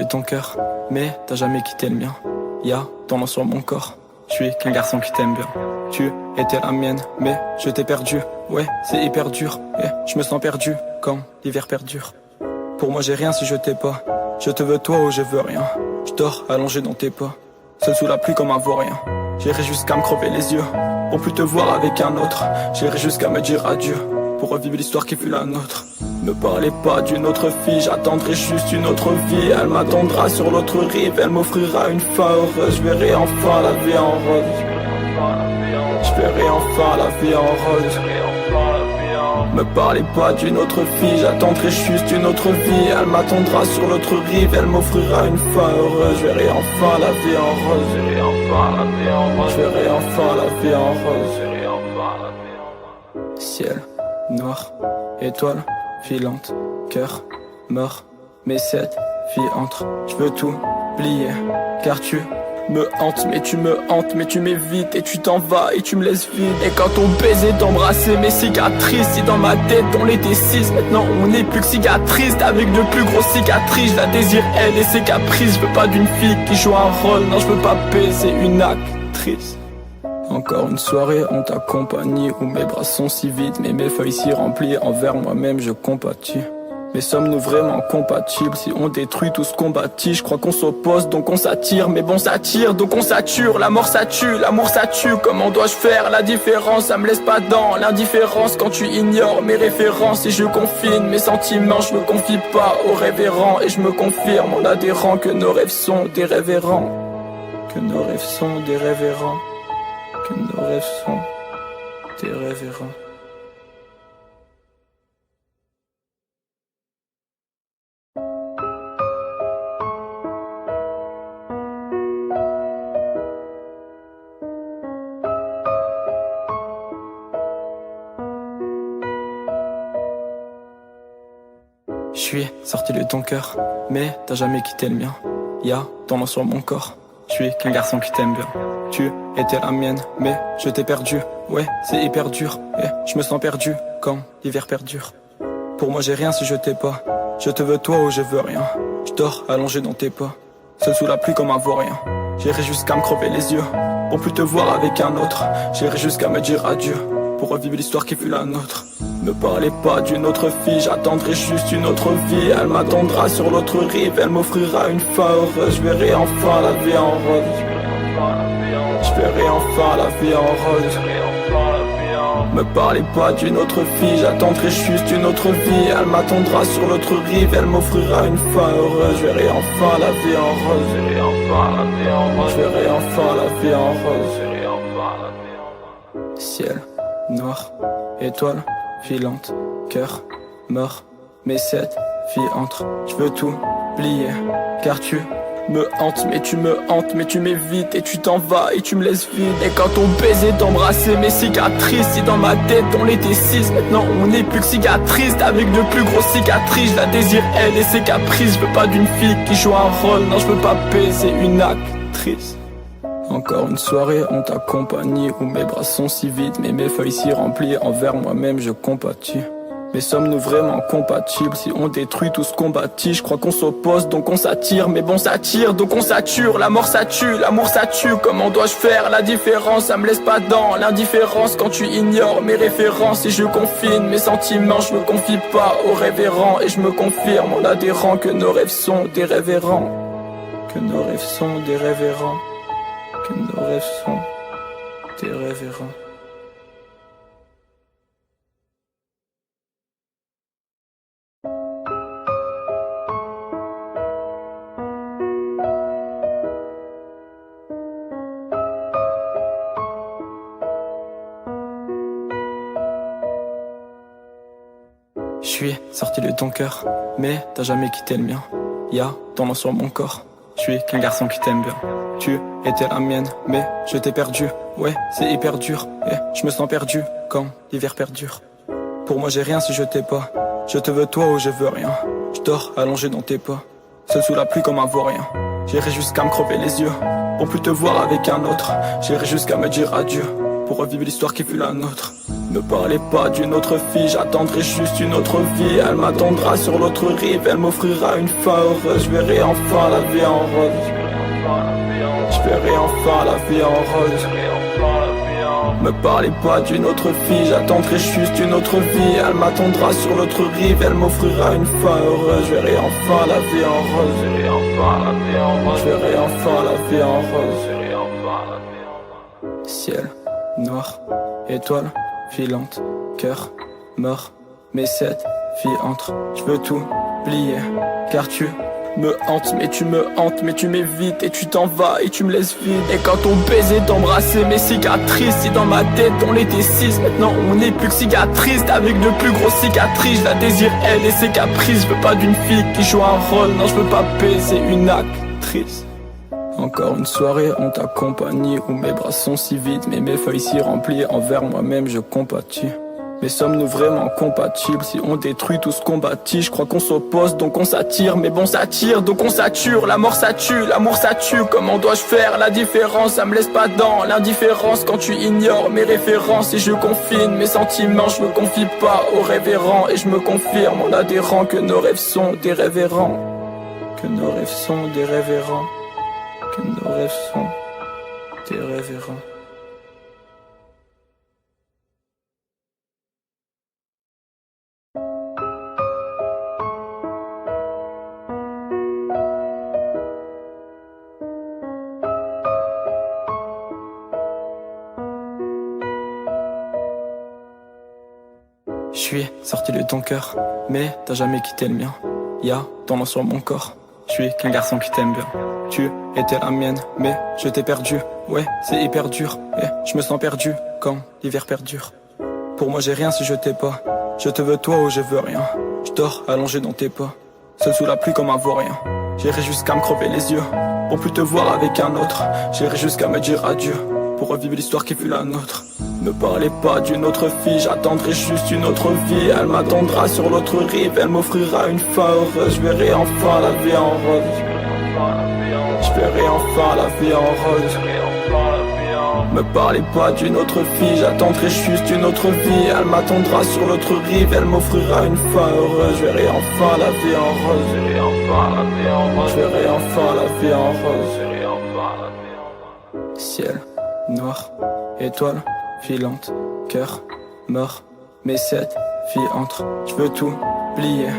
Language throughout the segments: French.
ton cœur, mais t'as jamais quitté le mien. Y'a ton nom sur mon corps, je suis qu'un garçon qui t'aime bien. Tu étais la mienne, mais je t'ai perdu. Ouais, c'est hyper dur, et je me sens perdu quand l'hiver perdure. Pour moi j'ai rien si je t'ai pas. Je te veux toi ou je veux rien. Je dors allongé dans tes pas, seul sous la pluie comme un vaurien. J'irai jusqu'à me crever les yeux pour plus te voir avec un autre. J'irai jusqu'à me dire adieu pour revivre l'histoire qui fut la nôtre. Ne parlez pas d'une autre fille, j'attendrai juste une autre vie. Elle m'attendra sur l'autre rive, elle m'offrira une fin heureuse. Je verrai enfin la vie en rose. Je verrai enfin la vie en rose. Me parlez pas d'une autre fille, j'attendrai juste une autre vie. Elle m'attendra sur l'autre rive, elle m'offrira une fin heureuse. Je verrai enfin la vie en rose. Je verrai enfin la vie en rose. Je verrai enfin la vie en rose. Ciel noir, étoile filante, cœur mort, mes 7 filles entrent. Je veux tout plier, car tu me hantes, mais tu me hantes, mais tu m'évites et tu t'en vas et tu me laisses vide. Et quand on baisait d'embrasser mes cicatrices, si dans ma tête on était 6, maintenant on n'est plus que cicatrices. Avec de plus grosses cicatrices, je la désire elle et ses caprices. Je veux pas d'une fille qui joue un rôle, non je veux pas baiser une actrice. Encore une soirée en ta compagnie où mes bras sont si vides, mais mes feuilles si remplies, envers moi-même je compatis. Mais sommes-nous vraiment compatibles si on détruit tout ce qu'on bâtit? Je crois qu'on s'oppose donc on s'attire, mais bon ça tire donc on sature. La mort ça tue, l'amour ça tue, comment dois-je faire la différence? Ça me laisse pas dans l'indifférence quand tu ignores mes références. Et je confine mes sentiments, je me confie pas aux révérends. Et je me confirme en adhérant que nos rêves sont des révérends. Que nos rêves sont des révérends. Que nos rêves sont des révérends. Je suis sorti de ton cœur, mais t'as jamais quitté le mien. Y'a ton nom sur mon corps, je suis qu'un garçon qui t'aime bien. Tu étais la mienne, mais je t'ai perdu. Ouais, c'est hyper dur, et je me sens perdu quand l'hiver perdure. Pour moi j'ai rien si je t'ai pas. Je te veux toi ou je veux rien. Je dors allongé dans tes pas, seul sous la pluie comme un vaurien. J'irai jusqu'à me crever les yeux pour plus te voir avec un autre. J'irai jusqu'à me dire adieu pour revivre l'histoire qui fut la nôtre. Ne parlez pas d'une autre fille, j'attendrai juste une autre vie. Elle m'attendra sur l'autre rive, elle m'offrira une fin heureuse. Je verrai enfin la vie en rose. Je verrai enfin la vie en rose. Me parlez pas d'une autre fille, j'attendrai juste une autre vie. Elle m'attendra sur l'autre rive, elle m'offrira une fin heureuse. Je verrai enfin la vie en rose. Je verrai enfin la vie en rose. Je verrai enfin la vie en rose. Ciel noir, étoile filante, cœur mort, mes 7 filles entrent. Je veux tout plier, car tu me hantes, mais tu me hantes, mais tu m'évites et tu t'en vas et tu me laisses vide. Et quand on baisait d'embrasser mes cicatrices, si dans ma tête on était 6, maintenant on n'est plus que cicatrices. Avec de plus grosses cicatrices, je la désire elle et ses caprices. Je veux pas d'une fille qui joue un rôle, non je veux pas baiser une actrice. Encore une soirée en ta compagnie où mes bras sont si vides, mais mes feuilles si remplies, envers moi-même je compatis. Mais sommes-nous vraiment compatibles si on détruit tout ce qu'on bâtit? Je crois qu'on s'oppose donc on s'attire, mais bon ça tire donc on sature. La mort ça tue, l'amour ça tue, comment dois-je faire la différence? Ça me laisse pas dans l'indifférence quand tu ignores mes références. Et je confine mes sentiments, je me confie pas aux révérends. Et je me confirme en adhérant que nos rêves sont des révérends. Que nos rêves sont des révérends. Que nos rêves sont des révérends. Je suis sorti de ton cœur, mais t'as jamais quitté le mien. Y'a ton nom sur mon corps, je suis qu'un garçon qui t'aime bien. Tu étais la mienne, mais je t'ai perdu. Ouais, c'est hyper dur, et je me sens perdu quand l'hiver perdure. Pour moi j'ai rien si je t'ai pas. Je te veux toi ou je veux rien. Je dors allongé dans tes pas, seul sous la pluie comme un vaurien. J'irai jusqu'à me crever les yeux pour plus te voir avec un autre. J'irai jusqu'à me dire adieu pour revivre l'histoire qui fut la nôtre. Ne parlez pas d'une autre fille, j'attendrai juste une autre vie. Elle m'attendra sur l'autre rive, elle m'offrira une fin heureuse. Je verrai enfin la vie en rose. Je verrai enfin la vie en rose. Me parlez pas d'une autre fille, j'attendrai juste une autre vie. Elle m'attendra sur l'autre rive, elle m'offrira une fin heureuse. Je verrai enfin la vie en rose. Je verrai enfin la vie en rose. Je verrai enfin la vie en rose. Ciel noir, étoile filante, cœur mort. Mes 7 filles entrent, je veux tout plier, car tu me hantes, mais tu me hantes, mais tu m'évites et tu t'en vas et tu me laisses vide. Et quand on baisait d'embrasser mes cicatrices, si dans ma tête on était 6, maintenant on n'est plus que cicatrices, avec de plus grosses cicatrices. Je la désire elle et ses caprices, je veux pas d'une fille qui joue un rôle, non je veux pas baiser une actrice. Encore une soirée en ta compagnie où mes bras sont si vides, mais mes feuilles si remplies, envers moi-même je compatis. Mais sommes-nous vraiment compatibles si on détruit tout ce qu'on bâtit? Je crois qu'on s'oppose donc on s'attire, mais bon ça tire donc on sature. La mort ça tue, l'amour ça tue, comment dois-je faire la différence? Ça me laisse pas dans l'indifférence quand tu ignores mes références. Et je confine mes sentiments, je me confie pas aux révérends. Et je me confirme en adhérant que nos rêves sont des révérends. Que nos rêves sont des révérends. Que nos rêves sont des révérends. Je suis sorti de ton cœur, mais t'as jamais quitté le mien. Y'a ton nom sur mon corps, je suis qu'un garçon qui t'aime bien. Tu étais la mienne, mais je t'ai perdu. Ouais, c'est hyper dur, et je me sens perdu quand l'hiver perdure. Pour moi j'ai rien si je t'ai pas, je te veux toi ou je veux rien. Je dors allongé dans tes pas, seul sous la pluie comme un vaurien. J'irai jusqu'à me crever les yeux, pour plus te voir avec un autre. J'irai jusqu'à me dire adieu, pour revivre l'histoire qui fut la nôtre. Ne parlez pas d'une autre fille, j'attendrai juste une autre vie. Elle m'attendra sur l'autre rive, elle m'offrira une fin heureuse. Je verrai enfin la vie en rose. Je verrai enfin la vie en rose. Me parlez pas d'une autre fille, j'attendrai juste une autre vie. Elle m'attendra sur l'autre rive, elle m'offrira une fin heureuse. Je verrai enfin la vie en rose. Je verrai enfin la vie en rose. Je verrai enfin la vie en rose. Ciel noir, étoile filante, cœur mort. Mes 7 filles entrent, je veux tout plier,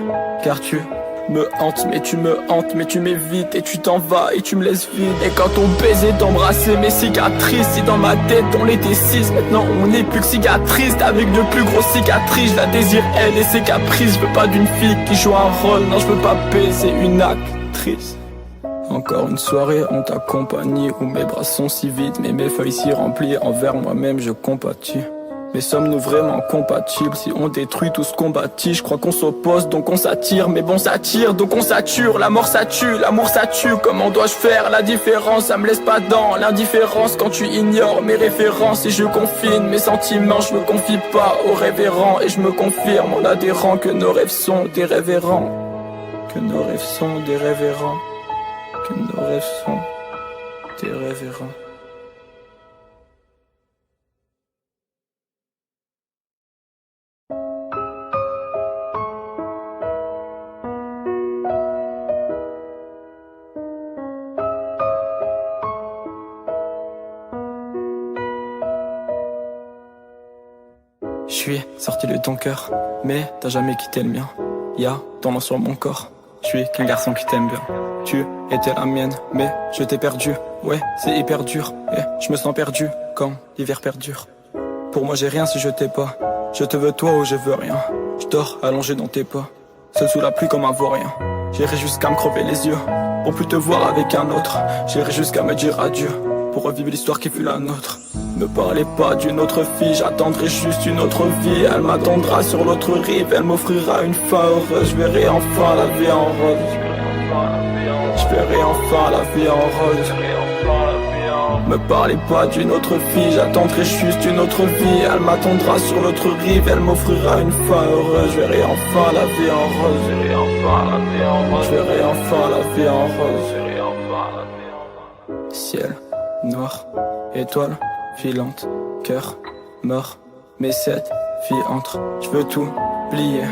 car tu me hantes, mais tu me hantes, mais tu m'évites et tu t'en vas et tu me laisses vide. Et quand on baisait d'embrasser mes cicatrices, si dans ma tête on était 6, maintenant on n'est plus que cicatrices, avec de plus grosses cicatrices. Je la désire elle et ses caprices, je veux pas d'une fille qui joue un rôle, non je veux pas baiser une actrice. Encore une soirée en ta compagnie où mes bras sont si vides, mais mes feuilles si remplies, envers moi-même je compatis. Mais sommes-nous vraiment compatibles si on détruit tout ce qu'on bâtit? Je crois qu'on s'oppose donc on s'attire, mais bon ça tire donc on sature. La mort ça tue, l'amour ça tue, comment dois-je faire la différence? Ça me laisse pas dans l'indifférence quand tu ignores mes références. Et je confine mes sentiments, je me confie pas aux révérends. Et je me confirme en adhérant que nos rêves sont des révérends. Que nos rêves sont des révérends. Que nos rêves sont des révérends. Je suis sorti de ton cœur, mais t'as jamais quitté le mien. Y'a ton nom sur mon corps, je suis qu'un garçon qui t'aime bien. Tu étais la mienne, mais je t'ai perdu. Ouais, c'est hyper dur, et je me sens perdu quand l'hiver perdure. Pour moi j'ai rien si je t'ai pas, je te veux toi ou je veux rien. Je dors allongé dans tes pas, seul sous la pluie comme un vaurien. J'irai jusqu'à me crever les yeux, pour plus te voir avec un autre. J'irai jusqu'à me dire adieu, pour revivre l'histoire qui fut la nôtre. Ne parlez pas d'une autre fille, j'attendrai juste une autre vie. Elle m'attendra sur l'autre rive, elle m'offrira une fin heureuse. Je verrai enfin la vie en rose. Je verrai enfin la vie en rose. Me parlez pas d'une autre fille, j'attendrai juste une autre vie. Elle m'attendra sur l'autre rive, elle m'offrira une fin heureuse. Je verrai enfin la vie en rose. Je verrai enfin la vie en rose. Je verrai enfin la vie en rose. Ciel noir, étoile filante, cœur mort. mais cette fille entre. Je veux tout plier,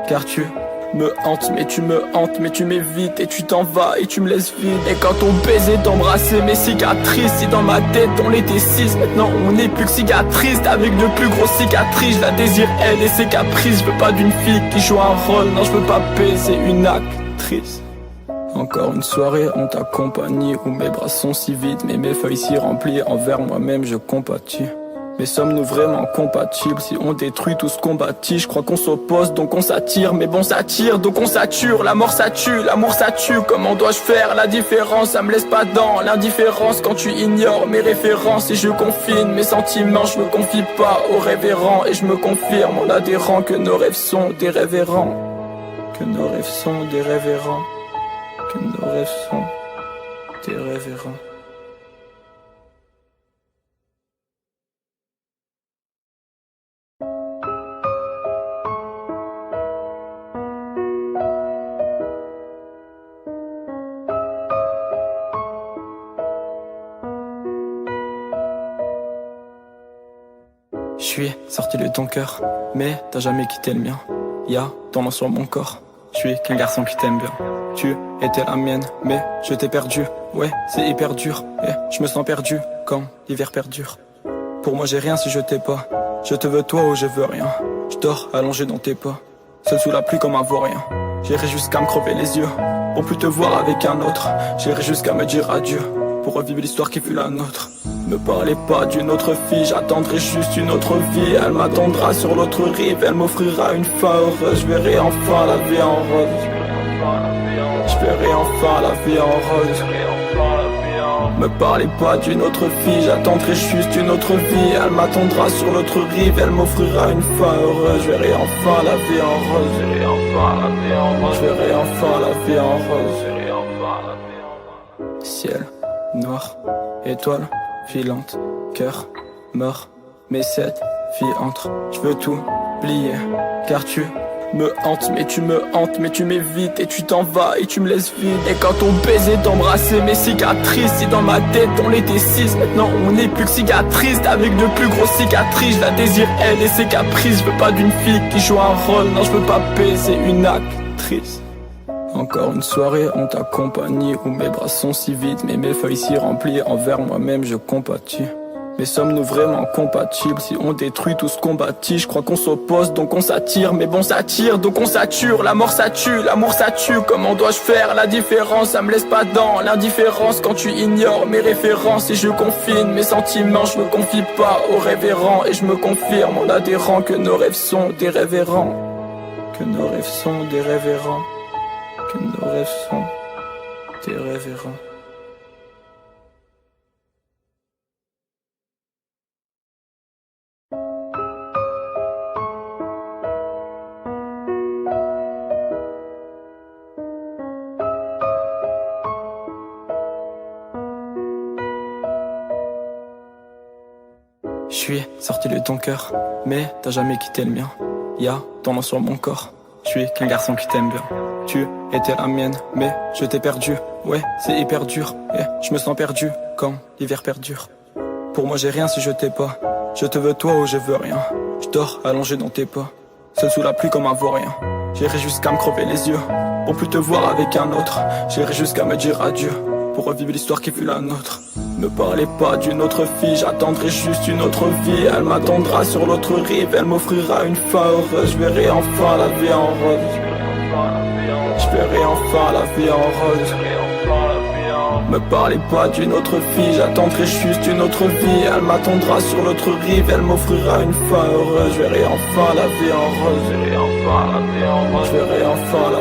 car tu me hantes, mais tu me hantes, mais tu m'évites et tu t'en vas et tu me laisses vide. Et quand on baisait d'embrasser mes cicatrices, si dans ma tête on était 6, maintenant on n'est plus que cicatrices. Avec de plus grosses cicatrices, je la désire elle et ses caprices. Je veux pas d'une fille qui joue un rôle, non je veux pas baiser une actrice. Encore une soirée en ta compagnie où mes bras sont si vides, mais mes feuilles si remplies, envers moi-même je compatis. Mais sommes-nous vraiment compatibles si on détruit tout ce qu'on bâtit? Je crois qu'on s'oppose donc on s'attire, mais bon ça tire donc on sature. La mort ça tue, l'amour ça tue, comment dois-je faire la différence? Ça me laisse pas dans l'indifférence quand tu ignores mes références. Et je confine mes sentiments, je me confie pas aux révérends. Et je me confirme en adhérant que nos rêves sont des révérends. Que nos rêves sont des révérends. Que nos rêves sont des révérends. Je suis sorti de ton cœur, mais t'as jamais quitté le mien. Y'a ton nom sur mon corps, je suis qu'un garçon qui t'aime bien. Tu étais la mienne, mais je t'ai perdu. Ouais, c'est hyper dur, et je me sens perdu quand l'hiver perdure. Pour moi j'ai rien si je t'ai pas. Je te veux toi ou je veux rien. Je dors allongé dans tes pas, seul sous la pluie comme un vaurien. J'irai jusqu'à me crever les yeux pour plus te voir avec un autre. J'irai jusqu'à me dire adieu pour revivre l'histoire qui fut la nôtre. Ne parlez pas d'une autre fille, j'attendrai juste une autre vie. Elle m'attendra sur l'autre rive, elle m'offrira une fin heureuse. Je verrai enfin la vie en rose. Je verrai enfin la vie en rose. Me parlez pas d'une autre fille, j'attendrai juste une autre vie. Elle m'attendra sur l'autre rive, elle m'offrira une fin heureuse. Je verrai enfin la vie en rose. Je verrai enfin la vie en rose. Ciel noir, étoile filante, cœur mort, mais cette fille entre. Je veux tout plier, car tu me hantes, mais tu me hantes, mais tu m'évites et tu t'en vas et tu me laisses vide. Et quand on baisait d'embrasser mes cicatrices, si dans ma tête on était 6, maintenant on n'est plus que cicatrices. Avec de plus grosses cicatrices, je la désire elle et ses caprices. Je veux pas d'une fille qui joue un rôle, non je veux pas baiser une actrice. Encore une soirée en ta compagnie où mes bras sont si vides, mais mes feuilles si remplies, envers moi-même je compatis. Mais sommes-nous vraiment compatibles si on détruit tout ce qu'on bâtit? Je crois qu'on s'oppose donc on s'attire, mais bon ça tire donc on sature. La mort ça tue, l'amour ça tue, comment dois-je faire la différence? Ça me laisse pas dans l'indifférence quand tu ignores mes références. Et je confine mes sentiments, je me confie pas aux révérends. Et je me confirme en adhérant que nos rêves sont des révérends. Que nos rêves sont des révérends. Que nos rêves sont des révérends. Je suis sorti de ton cœur, mais t'as jamais quitté le mien. Y'a ton nom sur mon corps, je suis qu'un garçon qui t'aime bien. Tu étais la mienne, mais je t'ai perdu. Ouais, c'est hyper dur, et je me sens perdu quand l'hiver perdure. Pour moi j'ai rien si je t'ai pas. Je te veux toi ou je veux rien. Je dors allongé dans tes pas, seul sous la pluie comme un vaurien. J'irai jusqu'à me crever les yeux pour plus te voir avec un autre. J'irai jusqu'à me dire adieu pour revivre l'histoire qui fut la nôtre. Ne parlez pas d'une autre fille, j'attendrai juste une autre vie. Elle m'attendra sur l'autre rive, elle m'offrira une fin heureuse. Je verrai enfin la vie en rose. Je verrai enfin la vie en rose. Me parlez pas d'une autre fille, j'attendrai juste une autre vie. Elle m'attendra sur l'autre rive, elle m'offrira une fin heureuse. Je verrai enfin la vie en rose. Je verrai enfin la